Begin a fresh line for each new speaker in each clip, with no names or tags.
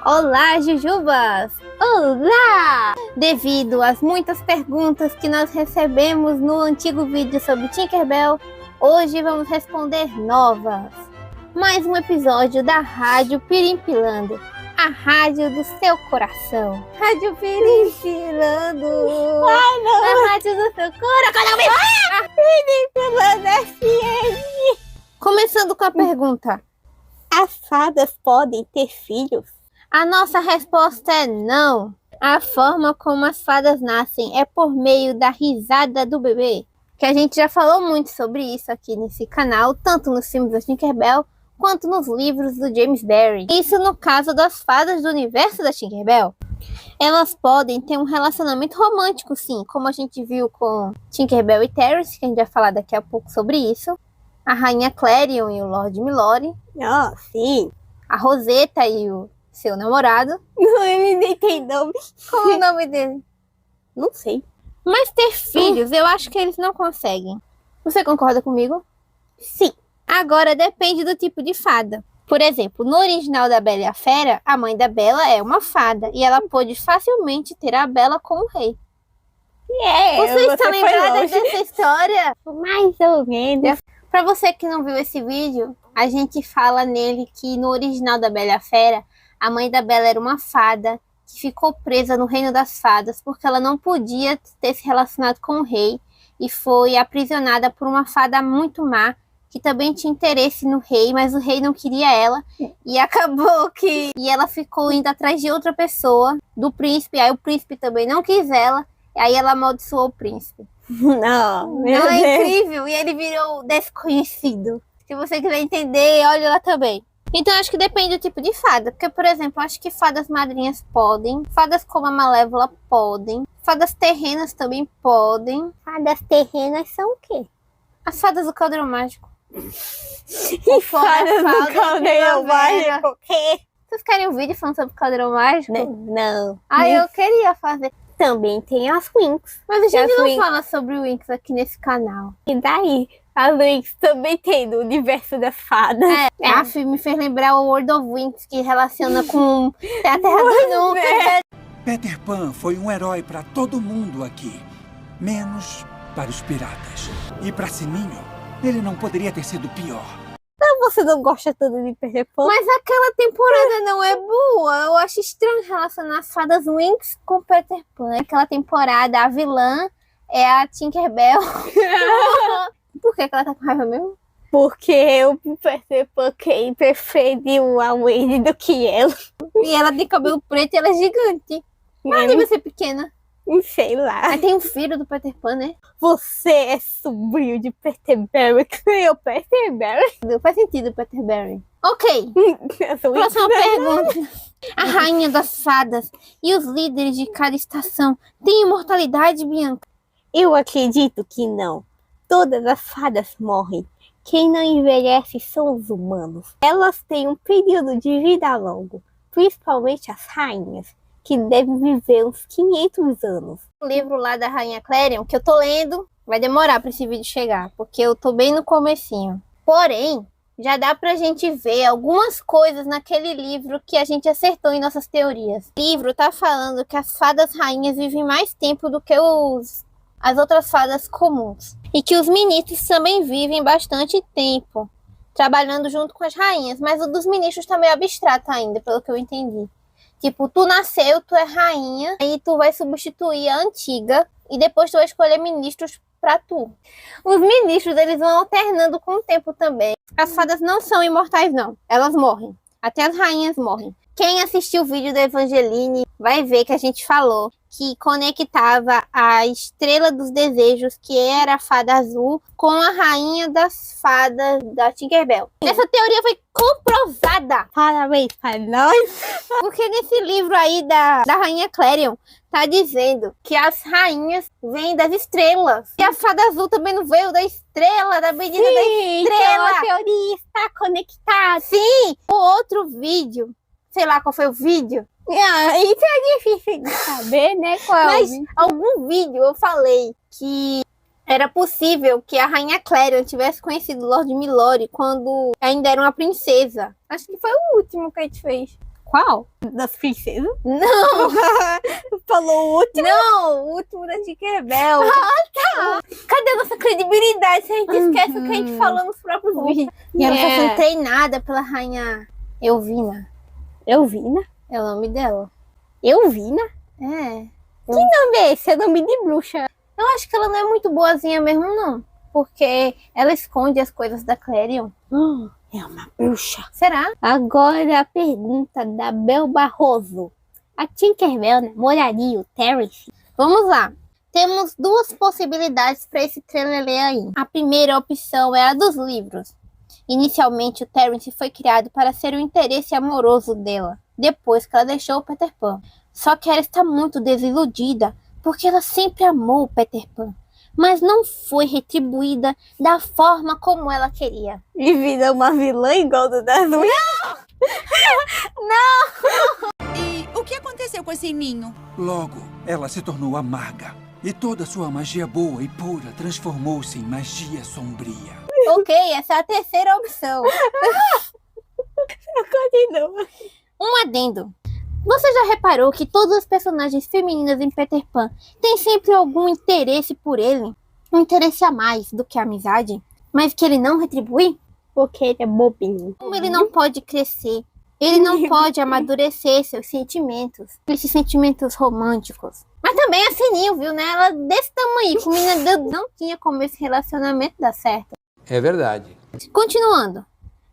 Olá, Jujubas! Olá! Devido às muitas perguntas que nós recebemos no antigo vídeo sobre Tinkerbell, hoje vamos responder novas. Mais um episódio da Rádio Pirimpilando, a rádio do seu coração. Rádio Pirimpilando!
Ai, não!
A rádio do seu coração!
Pirimpilando FM!
Começando com a pergunta:
as fadas podem ter filhos?
a nossa resposta é não. A forma como as fadas nascem é por meio da risada do bebê, que a gente já falou muito sobre isso aqui nesse canal, tanto nos filmes da Tinkerbell quanto nos livros do James Barrie. Isso no caso das fadas do universo da Tinkerbell. Elas podem ter um relacionamento romântico, sim, como a gente viu com Tinkerbell e Terence, que a gente vai falar daqui a pouco sobre isso. A Rainha Clarion e o Lord Milori.
Oh, sim.
A Rosetta e o seu namorado.
Não, ele nem tem nome.
Qual é o nome dele?
Não sei.
Mas ter filhos, eu acho que eles não conseguem. Você concorda comigo?
Sim.
Agora depende do tipo de fada. Por exemplo, no original da Bela e a Fera, a mãe da Bela é uma fada e ela pôde facilmente ter a Bela como rei. Você está lembrada dessa história?
Mais ou menos.
Para você que não viu esse vídeo, a gente fala nele que no original da Bela e a Fera, a mãe da Bela era uma fada que ficou presa no reino das fadas porque ela não podia ter se relacionado com o rei e foi aprisionada por uma fada muito má que também tinha interesse no rei, mas o rei não queria ela e acabou que ela ficou indo atrás de outra pessoa, do príncipe, aí o príncipe também não quis ela, e aí ela amaldiçoou o príncipe.
Não
É incrível, e ele virou desconhecido. Se você quiser entender, olha lá também. Então acho que depende do tipo de fada, porque por exemplo, acho que fadas madrinhas podem, fadas como a Malévola podem, fadas terrenas também podem.
Fadas terrenas são o quê?
As fadas do Caldeirão Mágico.
E fadas do Caldeirão Mágico o quê?
Vocês querem um vídeo falando sobre o Caldeirão Mágico?
Não.
Eu queria fazer.
Também tem as Winx.
Mas a gente
as
não
Winx.
fala sobre o Winx aqui nesse canal.
E daí? As Winx também tem no universo das fadas.
A Fih me fez lembrar o World of Winx, que relaciona com a Terra dos Nunca.
Peter Pan foi um herói para todo mundo aqui, menos para os piratas. E para Sininho, ele não poderia ter sido pior.
Você não gosta tanto de Peter Pan?
Mas aquela temporada não é boa. Eu acho estranho relacionar as fadas Winx com Peter Pan. Aquela temporada, a vilã é a Tinkerbell. Por que ela tá com raiva mesmo?
Porque o Peter Pan preferiu a Wendy do que ela.
E ela tem cabelo preto e ela é gigante. Ela deve ser pequena.
Sei lá.
Aí tem um filho do Peter Pan, né?
Você é sobrinho de Peter Barry. Criou Peter Barry.
Não faz sentido, Peter Barry. Ok. Próxima pergunta. A rainha das fadas e os líderes de cada estação têm imortalidade, Bianca?
Eu acredito que não. Todas as fadas morrem. Quem não envelhece são os humanos. Elas têm um período de vida longo, principalmente as rainhas, que devem viver uns 500 anos.
O livro lá da Rainha Clarion, que eu tô lendo, vai demorar para esse vídeo chegar, porque eu tô bem no comecinho. Porém, já dá pra gente ver algumas coisas naquele livro que a gente acertou em nossas teorias. O livro tá falando que as fadas rainhas vivem mais tempo do que as outras fadas comuns. E que os ministros também vivem bastante tempo, trabalhando junto com as rainhas. Mas o dos ministros tá meio abstrato ainda, pelo que eu entendi. Tipo, tu nasceu, tu é rainha, aí tu vai substituir a antiga e depois tu vai escolher ministros pra tu. Os ministros, eles vão alternando com o tempo também. As fadas não são imortais, não. Elas morrem. Até as rainhas morrem. Quem assistiu o vídeo da Evangeline vai ver que a gente falou que conectava a Estrela dos Desejos, que era a fada azul, com a rainha das fadas da Tinkerbell. Essa teoria foi comprovada.
Parabéns para nós.
Porque nesse livro aí da Rainha Clarion, tá dizendo que as rainhas vêm das estrelas. E a fada azul também não veio da estrela, da menina da estrela.
Então a teoria está conectada.
Sim, o outro vídeo, sei lá qual foi o vídeo.
Isso é difícil de saber, né?
Mas algum vídeo eu falei que era possível que a Rainha Clarion tivesse conhecido Lord Milori quando ainda era uma princesa. Acho que foi o último que a gente fez. Qual?
Das princesas?
Não,
Falou o último.
não, o último da Tinkerbell. Cadê a nossa credibilidade se a gente esquece o que a gente falou nos próprios vídeos? E ela está sendo treinada pela rainha Elvina.
Elvina?
É o nome dela.
Elvina?
É.
Que nome é esse? É nome de bruxa.
Eu acho que ela não é muito boazinha mesmo, não. Porque ela esconde as coisas da Clarion.
É uma bruxa.
Será?
Agora a pergunta da Bel Barroso. A Tinkerbell namoraria o Terence?
Vamos lá. Temos duas possibilidades para esse trelelê aí. A primeira opção é a dos livros. Inicialmente, o Terence foi criado para ser o interesse amoroso dela, depois que ela deixou o Peter Pan. Só que ela está muito desiludida, porque ela sempre amou o Peter Pan, mas não foi retribuída da forma como ela queria.
E vira uma vilã igual do das unhas?
E o que aconteceu com esse ninho?
Logo, ela se tornou amarga. E toda sua magia boa e pura transformou-se em magia sombria.
Ok, essa é a terceira opção.
Continua.
Um adendo. Você já reparou que todas as personagens femininas em Peter Pan têm sempre algum interesse por ele? Um interesse a mais do que a amizade, mas que ele não retribui?
Porque ele é bobinho.
Como ele não pode crescer, ele não pode amadurecer seus sentimentos, esses sentimentos românticos. Mas também é fininho, viu, né? Ela desse tamanho, com menina não tinha como esse relacionamento dar certo.
É verdade.
Continuando,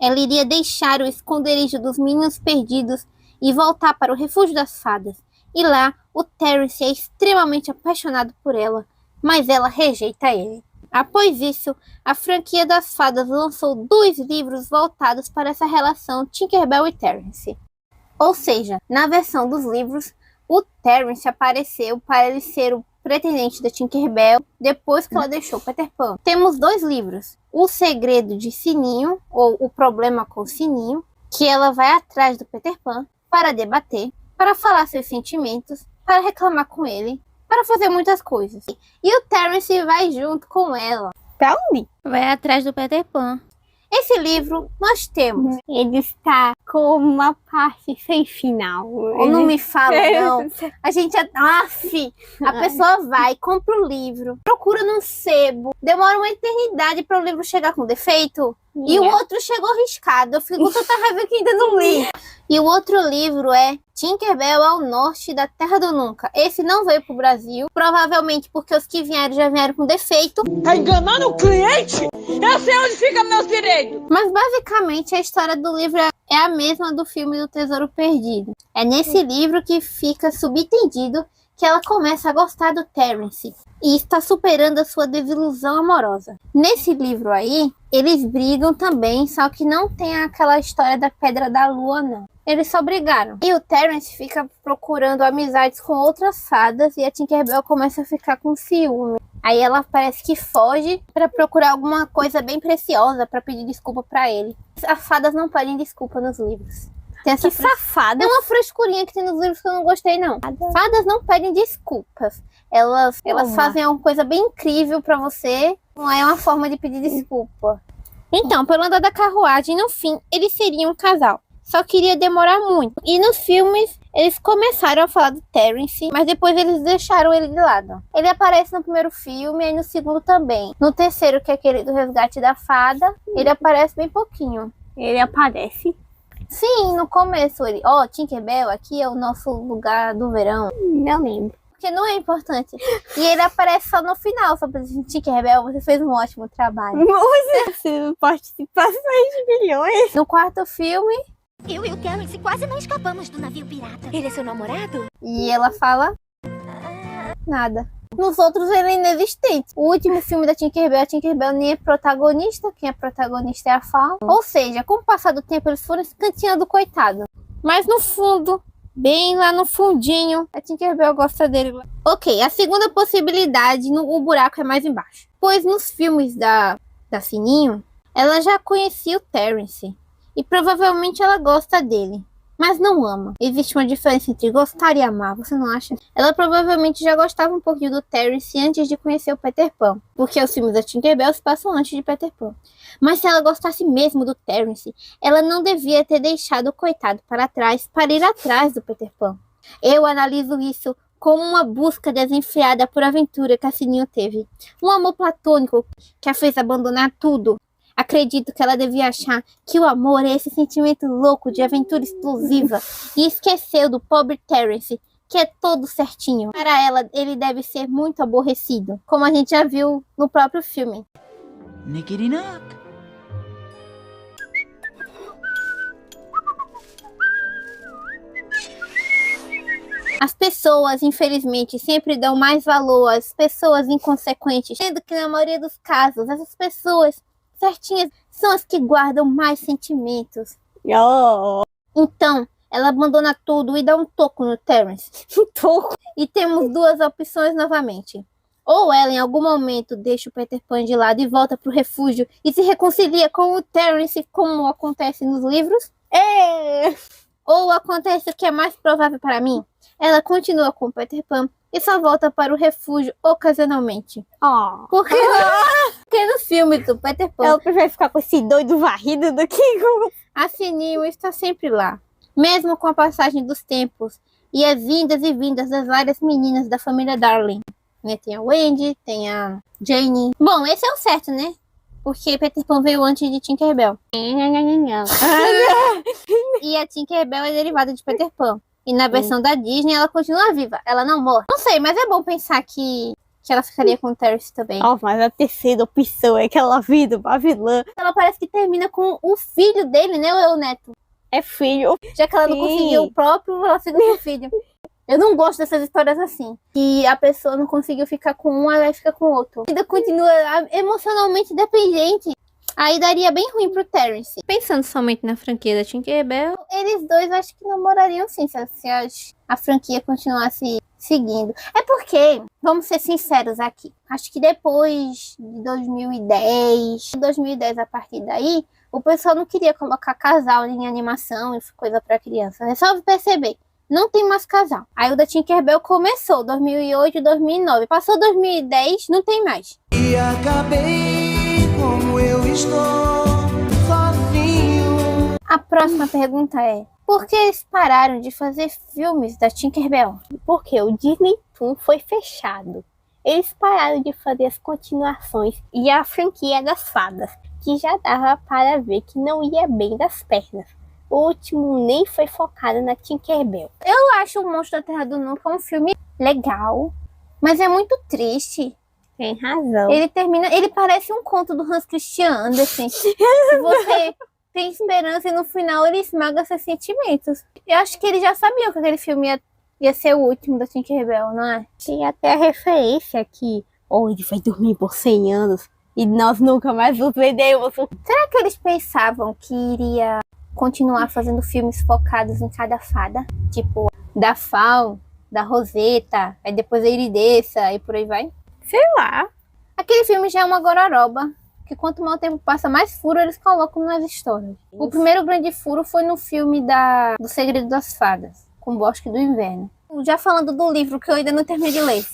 ela iria deixar o esconderijo dos meninos perdidos e voltar para o refúgio das fadas. E lá, o Terence é extremamente apaixonado por ela, mas ela rejeita ele. Após isso, a franquia das fadas lançou 2 livros voltados para essa relação Tinkerbell e Terence. Ou seja, na versão dos livros, o Terence apareceu para ele ser o pretendente da Tinkerbell depois que ela deixou Peter Pan. Temos 2 livros, O Segredo de Sininho, ou O Problema com Sininho, que ela vai atrás do Peter Pan para debater, para falar seus sentimentos, para reclamar com ele, para fazer muitas coisas. E o Terence vai junto com ela.
Pra onde?
Vai atrás do Peter Pan. Esse livro nós temos.
Ele está com uma parte sem final.
Ou não me fala, não. A gente... a pessoa vai, compra o livro, procura num sebo, demora uma eternidade para o livro chegar com defeito. E o outro chegou riscado. Eu fico com tanta raiva que ainda não li. E o outro livro é Tinkerbell ao Norte da Terra do Nunca. Esse não veio pro Brasil, provavelmente porque os que vieram já vieram com defeito.
Tá enganando o cliente? Eu sei onde fica meus direitos.
Mas basicamente a história do livro é a mesma do filme do Tesouro Perdido. É nesse livro que fica subentendido que ela começa a gostar do Terence e está superando a sua desilusão amorosa. Nesse livro aí, eles brigam também, só que não tem aquela história da Pedra da Lua, não. Eles só brigaram. E o Terence fica procurando amizades com outras fadas e a Tinkerbell começa a ficar com ciúme. Aí ela parece que foge para procurar alguma coisa bem preciosa para pedir desculpa para ele. As fadas não pedem desculpa nos livros. Tem essa
safada.
É uma frescurinha que tem nos livros que eu não gostei, não. Fadas não pedem desculpas. Elas fazem uma coisa bem incrível pra você. Não é uma forma de pedir desculpa. Então, pelo andar da carruagem, no fim, eles seriam um casal. Só que iria demorar muito. E nos filmes, eles começaram a falar do Terence, mas depois eles deixaram ele de lado. Ele aparece no primeiro filme e no segundo também. No terceiro, que é aquele do Resgate da Fada, ele aparece bem pouquinho.
Ele aparece?
Sim, no começo ele... Tinkerbell, aqui é o nosso lugar do verão.
Não lembro.
Porque não é importante. E ele aparece só no final, só pra dizer, Tinkerbell, você fez um ótimo trabalho.
Você participações de milhões.
No quarto filme...
Eu e o Terence quase não escapamos do navio pirata. Ele é seu namorado?
E ela fala... nada. Nos outros ele é inexistente. O último filme da Tinkerbell, a Tinkerbell nem é protagonista. Quem é protagonista é a Fauna. Ou seja, com o passar do tempo eles foram escanteando o coitado. Mas no fundo, bem lá no fundinho, a Tinkerbell gosta dele. Ok, a segunda possibilidade, o buraco é mais embaixo. Pois nos filmes da Sininho, ela já conhecia o Terence. E provavelmente ela gosta dele. mas não ama. Existe uma diferença entre gostar e amar, você não acha? Ela provavelmente já gostava um pouquinho do Terence antes de conhecer o Peter Pan, porque os filmes da Tinkerbell se passam antes de Peter Pan. Mas se ela gostasse mesmo do Terence, ela não devia ter deixado o coitado para trás para ir atrás do Peter Pan. Eu analiso isso como uma busca desenfreada por aventura que a Sininho teve. Um amor platônico que a fez abandonar tudo. Acredito que ela devia achar que o amor é esse sentimento louco de aventura explosiva e esqueceu do pobre Terence, que é todo certinho. Para ela, ele deve ser muito aborrecido, como a gente já viu no próprio filme.
Nickety knock.
As pessoas, infelizmente, sempre dão mais valor às pessoas inconsequentes, sendo que na maioria dos casos, essas pessoas certinhas são as que guardam mais sentimentos.
Oh,
Então, ela abandona tudo e dá um toco no Terence.
um toco.
E temos duas opções novamente. Ou ela, em algum momento, deixa o Peter Pan de lado e volta pro refúgio e se reconcilia com o Terence, como acontece nos livros.
É.
Ou acontece o que é mais provável para mim. Ela continua com o Peter Pan e só volta para o refúgio ocasionalmente.
Oh.
Porque no filme do Peter Pan,
Ela prefere ficar com esse doido varrido do que com...
a Sininho está sempre lá. Mesmo com a passagem dos tempos e as vindas e vindas das várias meninas da família Darling. Né? Tem a Wendy, tem a Jane. Bom, esse é o certo, né? Porque Peter Pan veio antes de Tinkerbell. E a Tinkerbell é derivada de Peter Pan. E na versão da Disney ela continua viva, ela não morre. Não sei, mas é bom pensar que ela ficaria com o Terence também.
Oh, mas a terceira opção é aquela vida Babilã.
Ela parece que termina com o filho dele, né? Ou é o neto?
É filho.
Já que ela não
Sim.
conseguiu o próprio, ela fica com o filho. Eu não gosto dessas histórias assim. Que a pessoa não conseguiu ficar com um, ela fica com o outro. A vida continua emocionalmente dependente. Aí daria bem ruim pro Terence. Pensando somente na franquia da Tinkerbell, eles dois acho que namorariam sim, se a franquia continuasse seguindo. É porque, vamos ser sinceros aqui, acho que depois de 2010 a partir daí, o pessoal não queria colocar casal em animação e coisa pra criança. É só perceber. Não tem mais casal. Aí o da Tinkerbell começou 2008, 2009. Passou 2010, não tem mais.
E acabei como eu estou, sozinho.
A próxima pergunta é: por que eles pararam de fazer filmes da Tinkerbell?
Porque o Disney Toon foi fechado. Eles pararam de fazer as continuações e a franquia das fadas, que já dava para ver que não ia bem das pernas. O último nem foi focado na Tinkerbell.
Eu acho o Monstro da Terra do Nunca um filme legal, mas é muito triste.
Tem razão.
Ele parece um conto do Hans Christian Andersen. Se você tem esperança e no final ele esmaga seus sentimentos. Eu acho que eles já sabiam que aquele filme ia ser o último da Tinkerbell, não é?
Tem até a referência que ele vai dormir por 100 anos e nós nunca mais nos veremos.
Será que eles pensavam que iria continuar fazendo filmes focados em cada fada? Tipo, da Fawn, da Rosetta, aí depois a Irideça e por aí vai?
Sei lá.
Aquele filme já é uma gororoba, que quanto mais o tempo passa, mais furo eles colocam nas histórias. O primeiro grande furo foi no filme do Segredo das Fadas, com o Bosque do Inverno. Já falando do livro, que eu ainda não terminei de ler.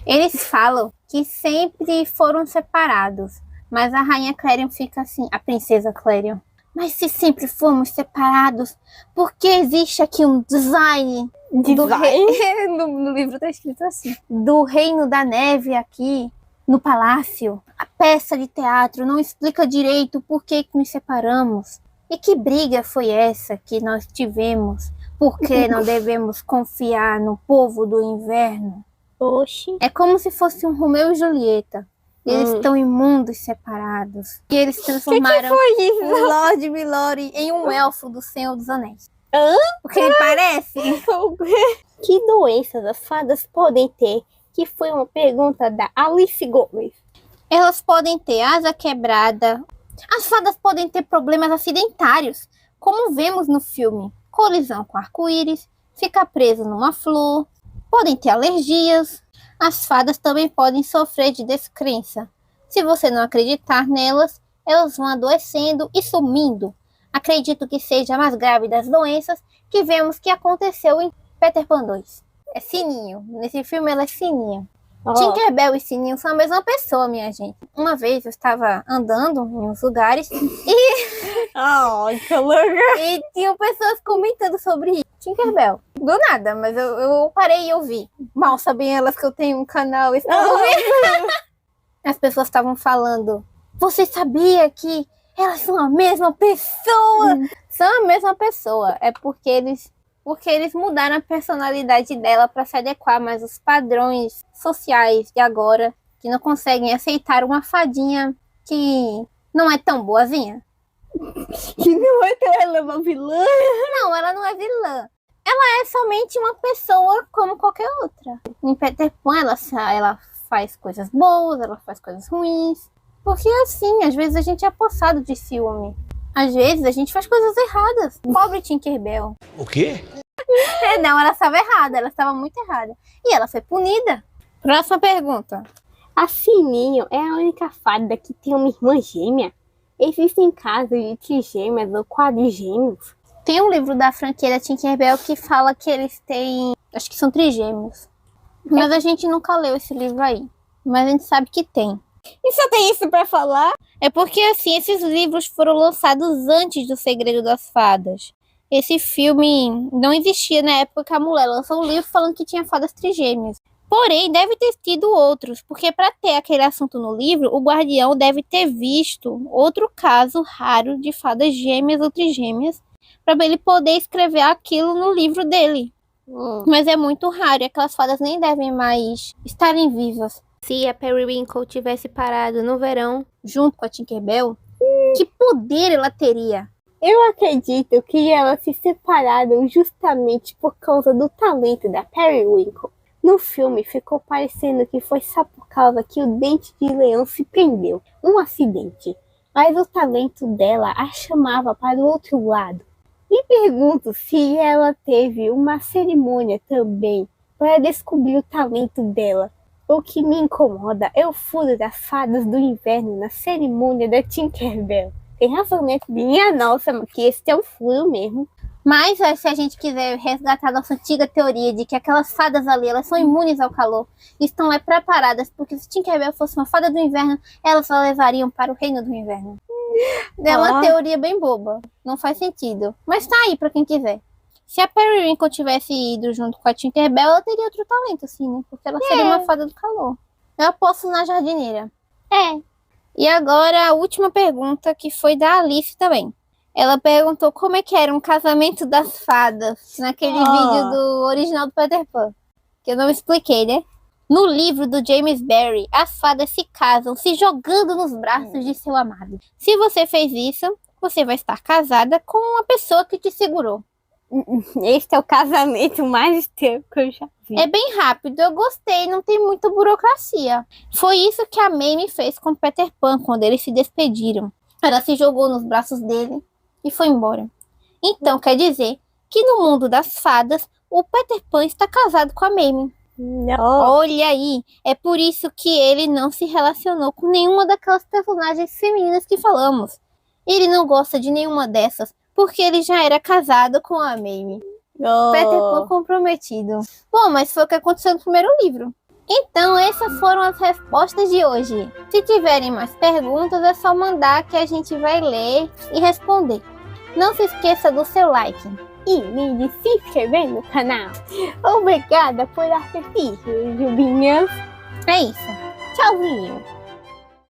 Eles falam que sempre foram separados, mas a Rainha Clarion fica assim, a Princesa Clarion. Mas se sempre fomos separados, por que existe aqui um design? No livro tá escrito assim: do Reino da Neve aqui, no palácio. A peça de teatro não explica direito por que nos separamos. E que briga foi essa que nós tivemos? Por que não devemos confiar no povo do inverno?
Oxi.
É como se fosse um Romeu e Julieta. Eles estão em mundos separados. E eles transformaram o Lord Milori em um elfo do Senhor dos Anéis. O que ele parece?
Que doenças as fadas podem ter? Que foi uma pergunta da Alice Gomes.
Elas podem ter asa quebrada. As fadas podem ter problemas acidentários, como vemos no filme. Colisão com arco-íris, ficar preso numa flor. Podem ter alergias. As fadas também podem sofrer de descrença. Se você não acreditar nelas, elas vão adoecendo e sumindo. Acredito que seja a mais grave das doenças que vemos que aconteceu em Peter Pan 2. É Sininho. Nesse filme ela é Sininho. Tinkerbell e Sininho são a mesma pessoa, minha gente. Uma vez eu estava andando em uns lugares
Que louco.
e tinham pessoas comentando sobre isso. Tinkerbell. Do nada, mas eu parei e ouvi. Mal sabem elas que eu tenho um canal. As pessoas estavam falando. Você sabia que elas são a mesma pessoa? São a mesma pessoa. É porque eles mudaram a personalidade dela para se adequar mais aos padrões sociais de agora, que não conseguem aceitar uma fadinha que não é tão boazinha.
Que não é que ela é uma vilã.
Não, ela não é vilã. Ela é somente uma pessoa como qualquer outra. Em Peter Pan, ela faz coisas boas, ela faz coisas ruins. Porque assim, às vezes a gente é possado de ciúme. Às vezes a gente faz coisas erradas. Pobre Tinkerbell.
O quê?
Não, ela estava errada, ela estava muito errada. E ela foi punida. Próxima pergunta.
A Sininho é a única fada que tem uma irmã gêmea? Existem casos de trigêmeas ou quadrigêmeos?
Tem um livro da franquia da Tinkerbell que fala que eles têm... Acho que são trigêmeos. Mas a gente nunca leu esse livro aí. Mas a gente sabe que tem.
E só tem isso pra falar?
É porque, assim, esses livros foram lançados antes do Segredo das Fadas. Esse filme não existia na época que a mulher lançou um livro falando que tinha fadas trigêmeas. Porém, deve ter tido outros, porque para ter aquele assunto no livro, o Guardião deve ter visto outro caso raro de fadas gêmeas ou trigêmeas, para ele poder escrever aquilo no livro dele. Mas é muito raro, e aquelas fadas nem devem mais estarem vivas. Se a Periwinkle tivesse parado no verão, junto com a Tinkerbell, que poder ela teria?
Eu acredito que elas se separaram justamente por causa do talento da Periwinkle. No filme ficou parecendo que foi só por causa que o dente de leão se prendeu, um acidente. Mas o talento dela a chamava para o outro lado. Me pergunto se ela teve uma cerimônia também para descobrir o talento dela. O que me incomoda é o furo das fadas do inverno na cerimônia da Tinkerbell. Tem razão, né? Minha nossa, que esse é um furo mesmo.
Mas se a gente quiser resgatar a nossa antiga teoria de que aquelas fadas ali, elas são imunes ao calor, estão lá preparadas, porque se Tinkerbell fosse uma fada do inverno, elas a levariam para o reino do inverno. É uma teoria bem boba, não faz sentido. Mas tá aí pra quem quiser. Se a Periwinkle tivesse ido junto com a Tinkerbell, ela teria outro talento, assim, né? Porque ela seria uma fada do calor. Eu aposto na jardineira. E agora a última pergunta, que foi da Alice também. Ela perguntou como é que era um casamento das fadas naquele vídeo do original do Peter Pan. Que eu não expliquei, né? No livro do James Barrie, as fadas se casam se jogando nos braços de seu amado. Se você fez isso, você vai estar casada com a pessoa que te segurou.
Esse é o casamento mais estranho que eu já vi.
É bem rápido, eu gostei, não tem muita burocracia. Foi isso que a Mamie fez com Peter Pan quando eles se despediram. Ela se jogou nos braços dele e foi embora. Então quer dizer que no mundo das fadas, o Peter Pan está casado com a Mamie.
Não.
Olha aí, é por isso que ele não se relacionou com nenhuma daquelas personagens femininas que falamos. Ele não gosta de nenhuma dessas, porque ele já era casado com a Mamie. Peter Pan comprometido. Bom, mas foi o que aconteceu no primeiro livro. Então, essas foram as respostas de hoje. Se tiverem mais perguntas, é só mandar que a gente vai ler e responder. Não se esqueça do seu like.
E de se inscrever no canal. Obrigada por assistir, Jubinhas.
É isso.
Tchauzinho.